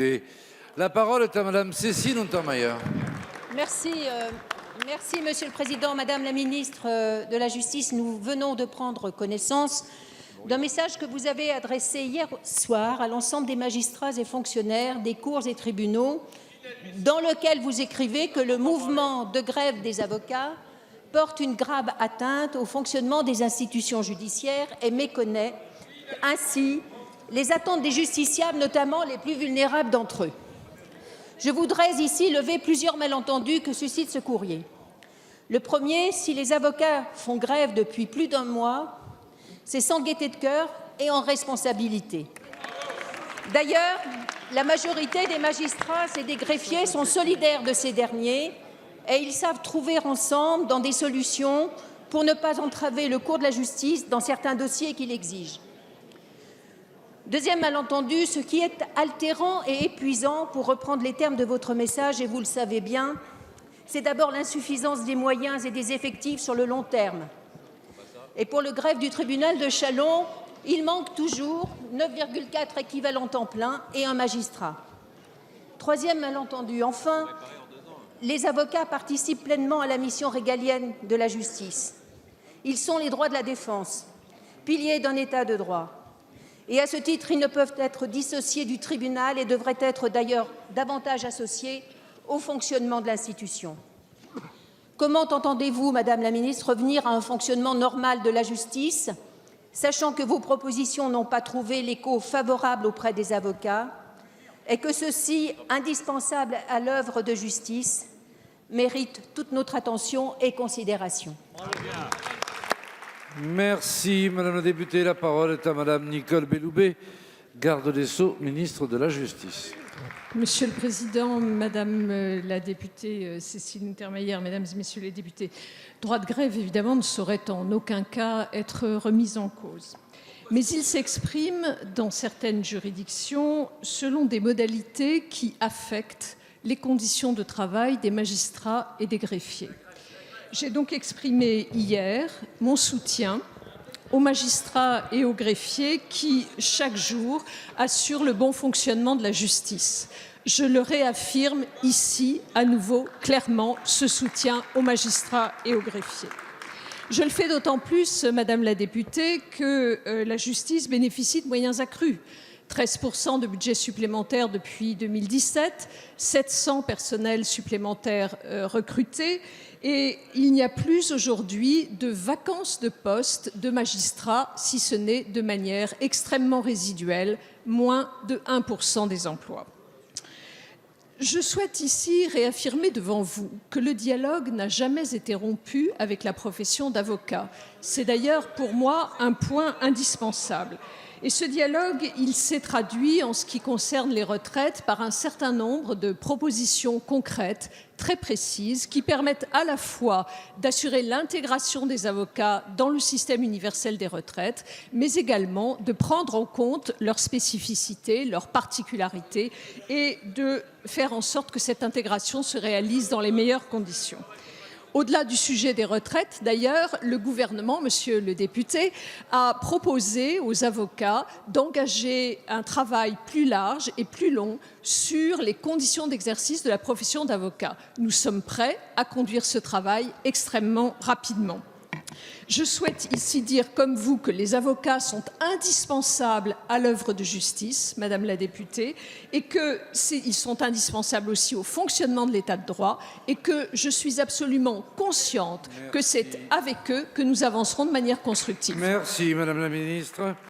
Et la parole est à Madame Cécile Untermaier. Merci, Monsieur le Président. Madame la ministre de la Justice, nous venons de prendre connaissance d'un message que vous avez adressé hier soir à l'ensemble des magistrats et fonctionnaires des cours et tribunaux, dans lequel vous écrivez que le mouvement de grève des avocats porte une grave atteinte au fonctionnement des institutions judiciaires et méconnaît ainsi les attentes des justiciables, notamment les plus vulnérables d'entre eux. Je voudrais ici lever plusieurs malentendus que suscite ce courrier. Le premier, si les avocats font grève depuis plus d'un mois, c'est sans gaieté de cœur et en responsabilité. D'ailleurs, la majorité des magistrats et des greffiers sont solidaires de ces derniers et ils savent trouver ensemble dans des solutions pour ne pas entraver le cours de la justice dans certains dossiers qu'il exige. Deuxième malentendu, ce qui est altérant et épuisant, pour reprendre les termes de votre message, et vous le savez bien, c'est d'abord l'insuffisance des moyens et des effectifs sur le long terme. Et pour le greffe du tribunal de Châlons, il manque toujours 9,4 équivalents temps plein et un magistrat. Troisième malentendu, enfin, les avocats participent pleinement à la mission régalienne de la justice. Ils sont les droits de la défense, piliers d'un État de droit. Et à ce titre, ils ne peuvent être dissociés du tribunal et devraient être d'ailleurs davantage associés au fonctionnement de l'institution. Comment entendez-vous, Madame la Ministre, revenir à un fonctionnement normal de la justice, sachant que vos propositions n'ont pas trouvé l'écho favorable auprès des avocats et que ceux-ci, indispensables à l'œuvre de justice, méritent toute notre attention et considération? Merci, Madame la députée. La parole est à Madame Nicole Belloubet, garde des Sceaux, ministre de la Justice. Monsieur le Président, Madame la députée Cécile Untermaier, Mesdames et Messieurs les députés, droit de grève, évidemment, ne saurait en aucun cas être remis en cause. Mais il s'exprime dans certaines juridictions selon des modalités qui affectent les conditions de travail des magistrats et des greffiers. J'ai donc exprimé hier mon soutien aux magistrats et aux greffiers qui, chaque jour, assurent le bon fonctionnement de la justice. Je le réaffirme ici, à nouveau, clairement, ce soutien aux magistrats et aux greffiers. Je le fais d'autant plus, Madame la députée, que la justice bénéficie de moyens accrus. 13% de budget supplémentaire depuis 2017, 700 personnels supplémentaires recrutés et il n'y a plus aujourd'hui de vacances de poste de magistrats, si ce n'est de manière extrêmement résiduelle, moins de 1% des emplois. Je souhaite ici réaffirmer devant vous que le dialogue n'a jamais été rompu avec la profession d'avocat. C'est d'ailleurs pour moi un point indispensable. Et ce dialogue, il s'est traduit en ce qui concerne les retraites par un certain nombre de propositions concrètes, très précises, qui permettent à la fois d'assurer l'intégration des avocats dans le système universel des retraites, mais également de prendre en compte leurs spécificités, leurs particularités et de faire en sorte que cette intégration se réalise dans les meilleures conditions. Au-delà du sujet des retraites, d'ailleurs, le gouvernement, monsieur le député, a proposé aux avocats d'engager un travail plus large et plus long sur les conditions d'exercice de la profession d'avocat. Nous sommes prêts à conduire ce travail extrêmement rapidement. Je souhaite ici dire, comme vous, que les avocats sont indispensables à l'œuvre de justice, Madame la députée, et qu'ils sont indispensables aussi au fonctionnement de l'État de droit, et que je suis absolument consciente que c'est avec eux que nous avancerons de manière constructive. Merci, Madame la Ministre.